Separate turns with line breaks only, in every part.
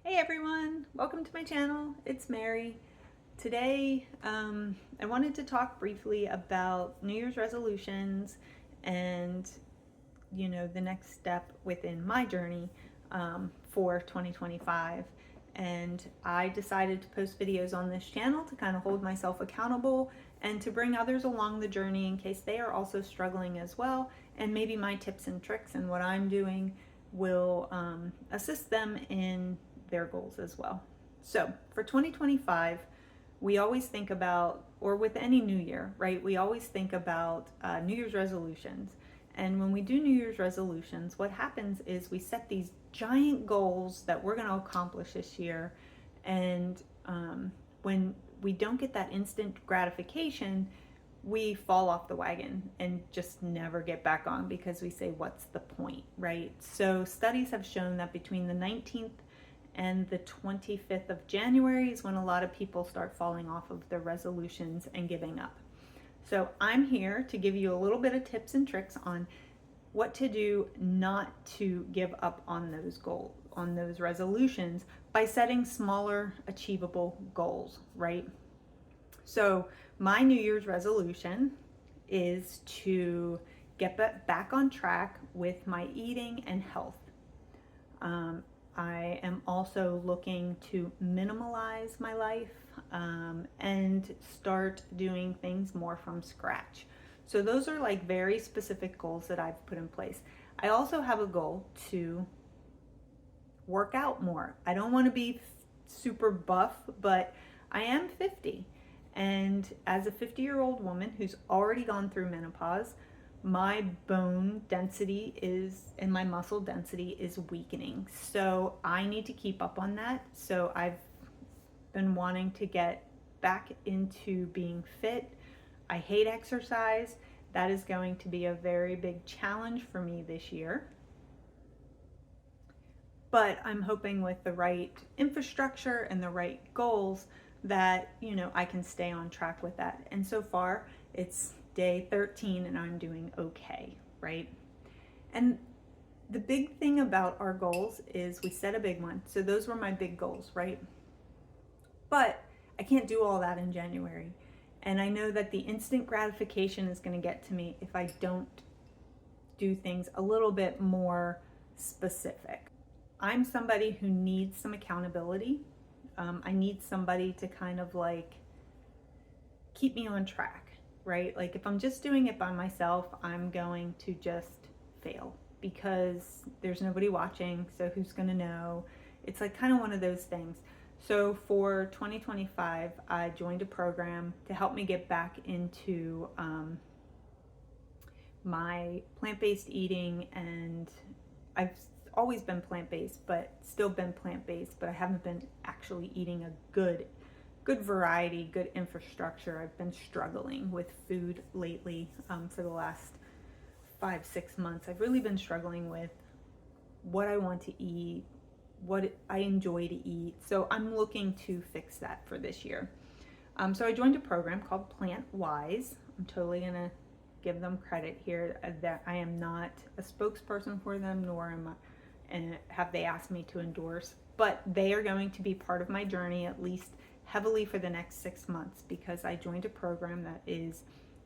Hey everyone, welcome to my channel. It's Mary. Today, I wanted to talk briefly about New Year's resolutions and, the next step within my journey for 2025. And I decided to post videos on this channel to kind of hold myself accountable and to bring others along the journey in case they are also struggling as well. And maybe my tips and tricks and what I'm doing will assist them in their goals as well. So for 2025, we always think about, or with any new year, right? We always think about New Year's resolutions. And when we do New Year's resolutions, what happens is we set these giant goals that we're going to accomplish this year. And when we don't get that instant gratification, we fall off the wagon and just never get back on because we say, what's the point, right? So studies have shown that between the 19th and the 25th of January is when a lot of people start falling off of their resolutions and giving up. So I'm here to give you a little bit of tips and tricks on what to do not to give up on those goals, on those resolutions, by setting smaller achievable goals, right? So my New Year's resolution is to get back on track with my eating and health. I am also looking to minimalize my life and start doing things more from scratch. So those are like very specific goals that I've put in place. I also have a goal to work out more. I don't want to be super buff, but I am 50. And as a 50-year-old woman who's already gone through menopause, my bone density is and my muscle density is weakening. So I need to keep up on that. So I've been wanting to get back into being fit. I hate exercise. That is going to be a very big challenge for me this year. But I'm hoping with the right infrastructure and the right goals that, I can stay on track with that. And so far, it's day 13 and I'm doing okay, right? And the big thing about our goals is we set a big one. So those were my big goals, right? But I can't do all that in January. And I know that the instant gratification is going to get to me if I don't do things a little bit more specific. I'm somebody who needs some accountability. I need somebody to kind of like keep me on track, right? Like if I'm just doing it by myself, I'm going to just fail because there's nobody watching. So who's going to know? It's like kind of one of those things. So for 2025, I joined a program to help me get back into my plant-based eating, and I've always been plant-based, but still been plant-based, but I haven't been actually eating a good variety, good infrastructure. I've been struggling with food lately for the last 5-6 months. I've really been struggling with what I want to eat, what I enjoy to eat. So I'm looking to fix that for this year. So I joined a program called Plant Wise. I'm totally gonna give them credit here that I am not a spokesperson for them, nor am I, and have they asked me to endorse, but they are going to be part of my journey at least heavily for the next 6 months, because I joined a program that is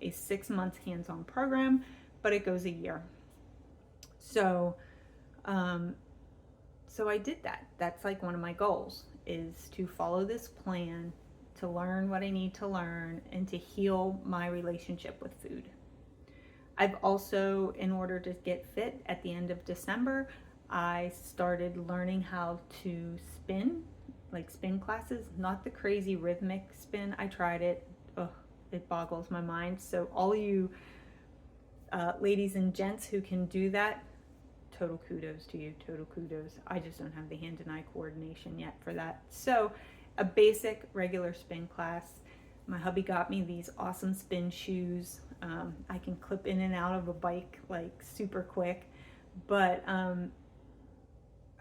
a 6 month hands-on program, but it goes a year. So I did that. That's like one of my goals, is to follow this plan, to learn what I need to learn, and to heal my relationship with food. I've also, in order to get fit at the end of December, I started learning how to spin, like spin classes, not the crazy rhythmic spin. I tried it. Ugh, it boggles my mind. So all you ladies and gents who can do that, total kudos to you, total kudos. I just don't have the hand and eye coordination yet for that. So a basic regular spin class. My hubby got me these awesome spin shoes. I can clip in and out of a bike like super quick, but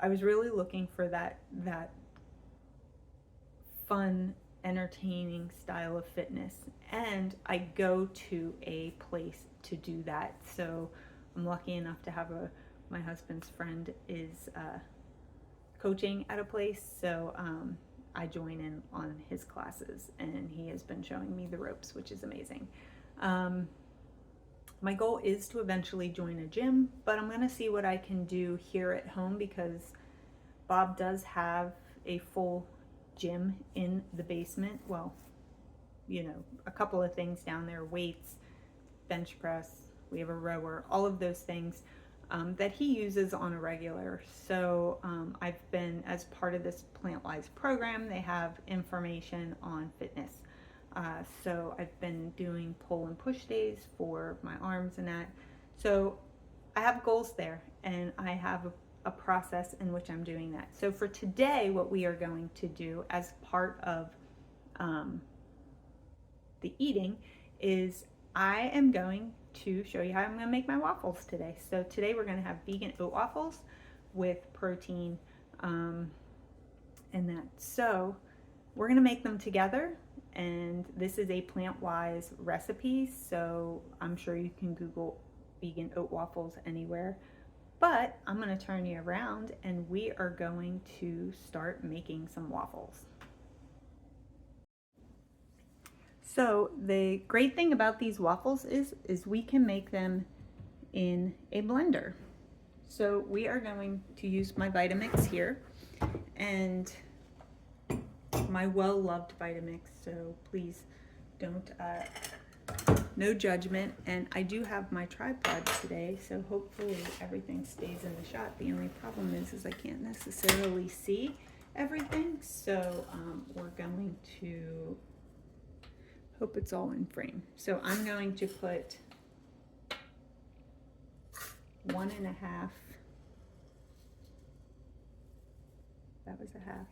I was really looking for that fun, entertaining style of fitness, and I go to a place to do that. So I'm lucky enough to have my husband's friend is coaching at a place, so I join in on his classes, and he has been showing me the ropes, which is amazing. My goal is to eventually join a gym, but I'm going to see what I can do here at home, because Bob does have a full gym in the basement. Well, you know, a couple of things down there, weights, bench press, we have a rower, all of those things that he uses on a regular. So I've been, as part of this PlantWise program, they have information on fitness. So I've been doing pull and push days for my arms and that. So I have goals there, and I have a process in which I'm doing that. So for today, what we are going to do as part of the eating is I am going to show you how I'm going to make my waffles today. So today we're going to have vegan oat waffles with protein and that. So we're going to make them together, and this is a PlantWise recipe, so I'm sure you can Google vegan oat waffles anywhere. But I'm going to turn you around, and we are going to start making some waffles. So the great thing about these waffles is we can make them in a blender. So we are going to use my Vitamix here, and my well-loved Vitamix, so please don't, no judgment. And I do have my tripod today, so hopefully everything stays in the shot. The only problem is I can't necessarily see everything, so we're going to hope it's all in frame. So I'm going to put 1.5, that was a half.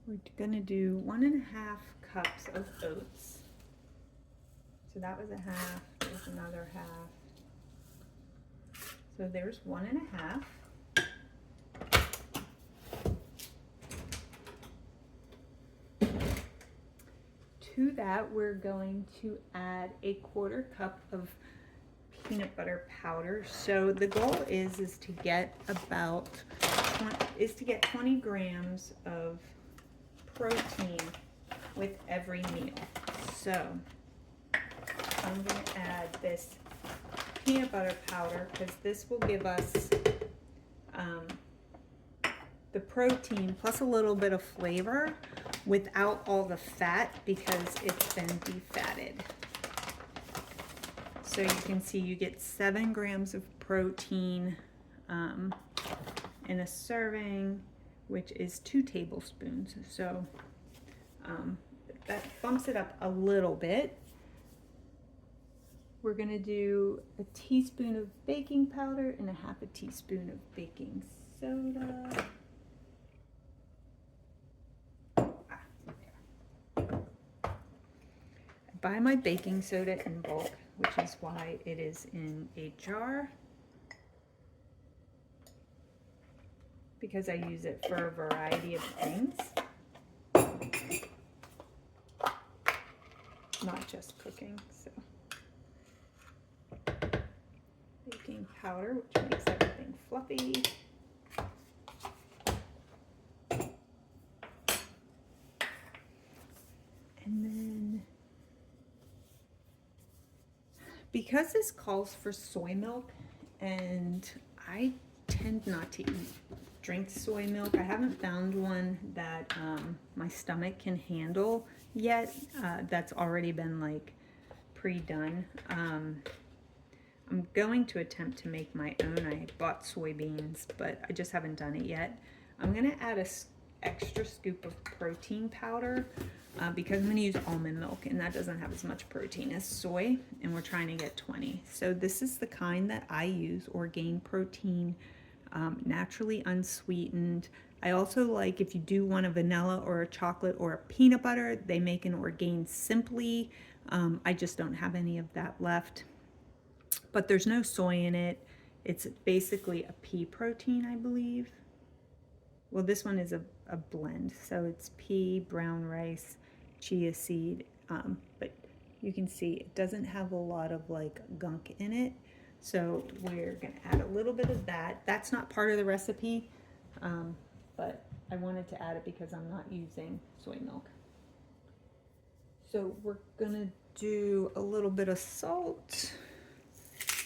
We're gonna do 1.5 cups of oats. So that was a half, there's another half. So there's 1.5. To that, we're going to add a 1/4 cup of peanut butter powder. So the goal is to get about 20 grams of protein with every meal. So I'm going to add this peanut butter powder, because this will give us the protein plus a little bit of flavor without all the fat, because it's been defatted. So you can see you get 7 grams of protein in a serving, which is 2 tablespoons. So that bumps it up a little bit. We're gonna do a teaspoon of baking powder and a 1/2 teaspoon of baking soda. I buy my baking soda in bulk, which is why it is in a jar, because I use it for a variety of things, not just cooking. So baking powder, which makes everything fluffy. And then, because this calls for soy milk, and I tend not to drink soy milk, I haven't found one that my stomach can handle yet, that's already been like pre-done. I'm going to attempt to make my own. I bought soybeans, but I just haven't done it yet. I'm gonna add a extra scoop of protein powder because I'm gonna use almond milk, and that doesn't have as much protein as soy, and we're trying to get 20. So this is the kind that I use, Orgain Protein, naturally unsweetened. I also like, if you do want a vanilla or a chocolate or a peanut butter, they make an Orgain Simply. I just don't have any of that left. But there's no soy in it. It's basically a pea protein, I believe. Well, this one is a blend. So it's pea, brown rice, chia seed. But you can see it doesn't have a lot of like gunk in it. So we're gonna add a little bit of that. That's not part of the recipe, but I wanted to add it because I'm not using soy milk. So we're gonna do a little bit of salt.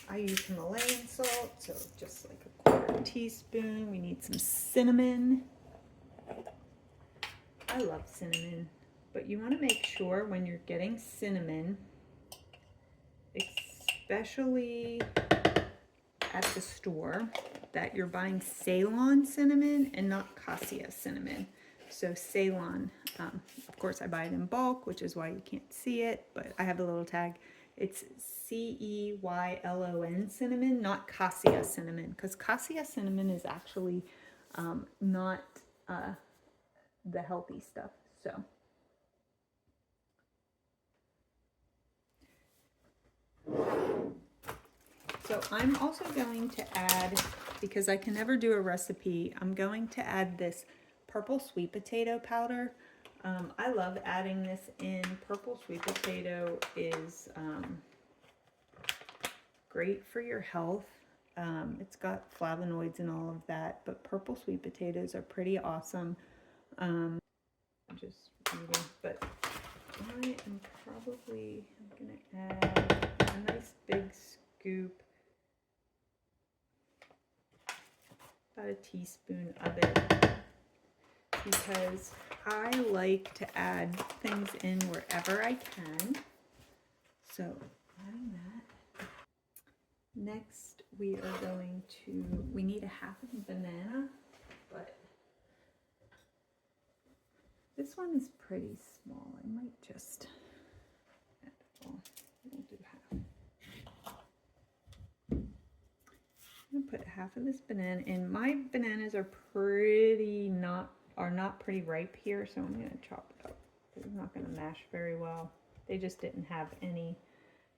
I use Himalayan salt, so just like a 1/4 teaspoon. We need some cinnamon. I love cinnamon, but you want to make sure when you're getting cinnamon, especially at the store, that you're buying Ceylon cinnamon and not cassia cinnamon. So Ceylon, of course I buy it in bulk, which is why you can't see it, but I have a little tag. It's Ceylon cinnamon, not cassia cinnamon, because cassia cinnamon is actually not the healthy stuff. So I'm also going to add, because I can never do a recipe, I'm going to add this purple sweet potato powder. I love adding this in. Purple sweet potato is great for your health. It's got flavonoids and all of that, but purple sweet potatoes are pretty awesome. I'm just reading, but I am probably going to add a nice big scoop, about a teaspoon of it, because I like to add things in wherever I can. So adding that. Next we are going to, we need a 1/2 banana, but this one is pretty small. I might just add, well, we'll do 1/2. I'm gonna put 1/2 of this banana in. My bananas are not pretty ripe here, so I'm gonna chop it up. It's not gonna mash very well. They just didn't have any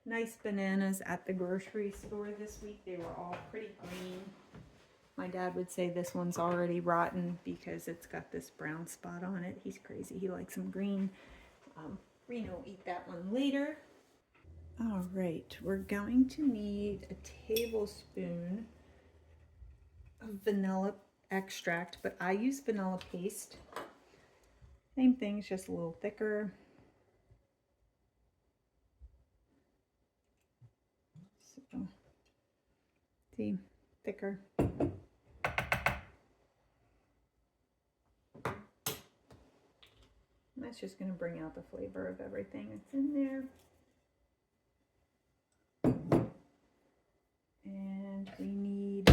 nice bananas at the grocery store this week. They were all pretty green. My dad would say this one's already rotten because it's got this brown spot on it. He's crazy. He likes them green. Reno will eat that one later. All right, we're going to need a tablespoon of vanilla extract, but I use vanilla paste. Same thing, it's just a little thicker. So, see, thicker. That's just going to bring out the flavor of everything that's in there. And we need,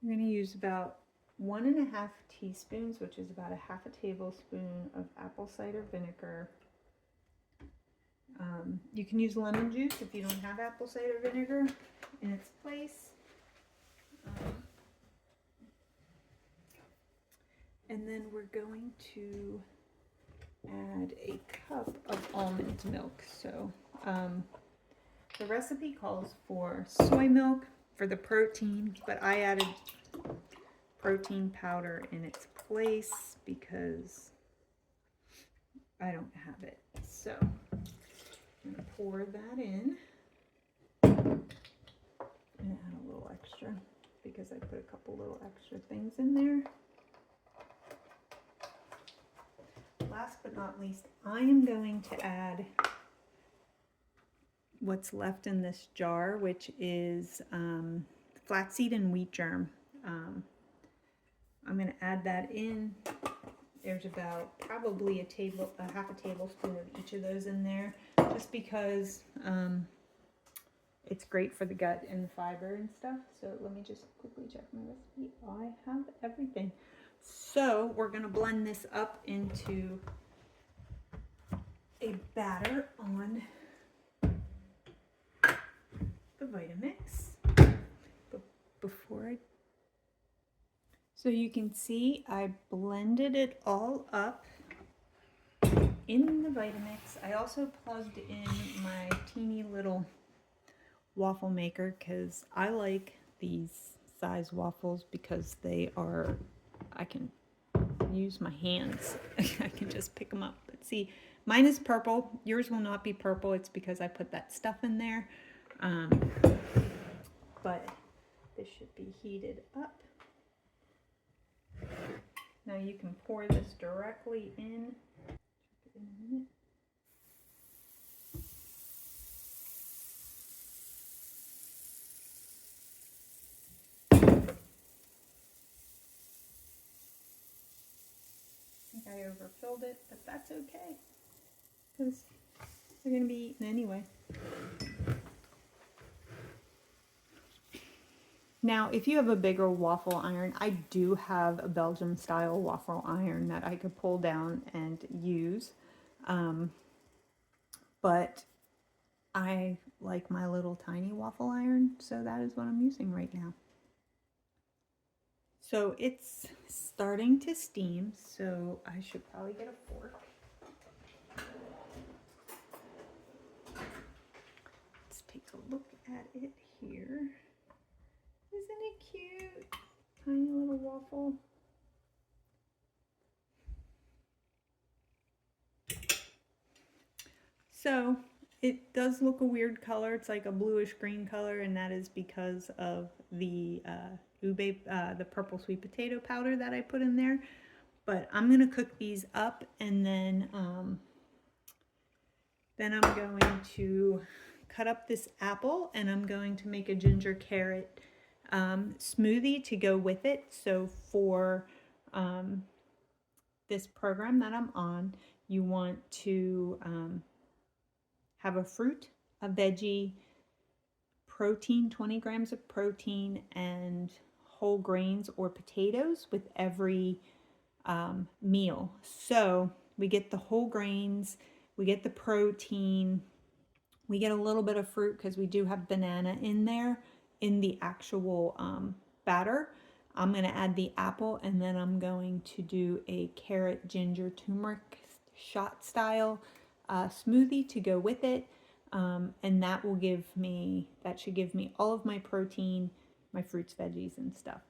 I'm going to use about 1½ teaspoons, which is about a 1/2 tablespoon of apple cider vinegar. You can use lemon juice if you don't have apple cider vinegar in its place. And then we're going to add a cup of almond milk. So the recipe calls for soy milk for the protein, but I added protein powder in its place because I don't have it. So I'm going to pour that in and add a little extra because I put a couple little extra things in there. Last but not least, I am going to add what's left in this jar, which is flaxseed and wheat germ. I'm going to add that in. There's about probably a 1/2 tablespoon of each of those in there, just because it's great for the gut and the fiber and stuff. So let me just quickly check my recipe. I have everything. So we're going to blend this up into a batter on the Vitamix. But before so you can see I blended it all up in the Vitamix. I also plugged in my teeny little waffle maker because I like these size waffles because they are, I can use my hands. I can just pick them up. But see, Mine is purple. Yours will not be purple. It's because I put that stuff in there. But this should be heated up. Now you can pour this directly in. I overfilled it, but that's okay because they're going to be eaten anyway. Now, if you have a bigger waffle iron, I do have a Belgium style waffle iron that I could pull down and use. But I like my little tiny waffle iron, so that is what I'm using right now. So it's starting to steam, so I should probably get a fork. Let's take a look at it here. Isn't it cute? Tiny little waffle. So it does look a weird color. It's like a bluish green color, and that is because of the the purple sweet potato powder that I put in there. But I'm gonna cook these up, and then I'm going to cut up this apple, and I'm going to make a ginger carrot smoothie to go with it. So for this program that I'm on, you want to have a fruit, a veggie, protein, 20 grams of protein, and whole grains or potatoes with every meal. So we get the whole grains, we get the protein, we get a little bit of fruit because we do have banana in there in the actual batter. I'm going to add the apple, and then I'm going to do a carrot, ginger, turmeric shot style smoothie to go with it. And that should give me all of my protein, my fruits, veggies, and stuff.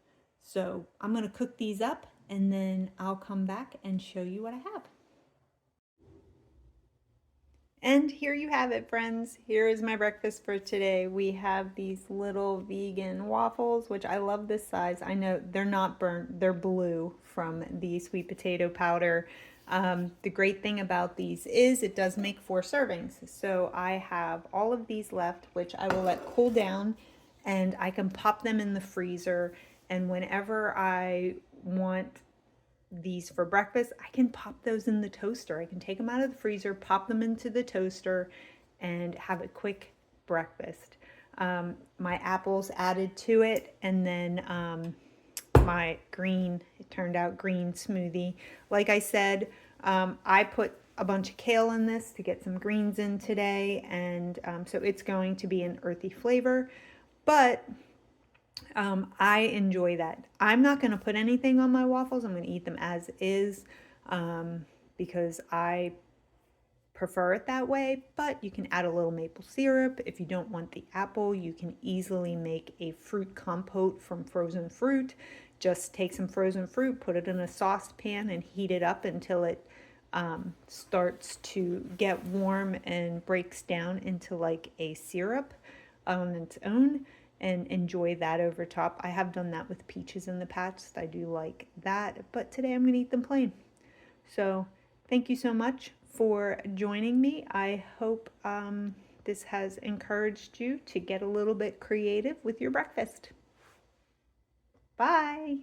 So I'm going to cook these up, and then I'll come back and show you what I have. And here you have it, friends. Here is my breakfast for today. We have these little vegan waffles, which I love this size. I know they're not burnt, they're blue from the sweet potato powder. The great thing about these is it does make 4 servings. So I have all of these left, which I will let cool down, and I can pop them in the freezer. And whenever I want these for breakfast, I can pop those in the toaster. I can take them out of the freezer, pop them into the toaster, and have a quick breakfast. My apples added to it, and then my green, it turned out green smoothie. Like I said, I put a bunch of kale in this to get some greens in today, and so it's going to be an earthy flavor, but I enjoy that. I'm not going to put anything on my waffles. I'm going to eat them as is because I prefer it that way, but you can add a little maple syrup. If you don't want the apple, you can easily make a fruit compote from frozen fruit. Just take some frozen fruit, put it in a saucepan, and heat it up until it starts to get warm and breaks down into like a syrup on its own, and enjoy that over top. I have done that with peaches in the past. I do like that, but today I'm going to eat them plain. So thank you so much for joining me. I hope this has encouraged you to get a little bit creative with your breakfast. Bye.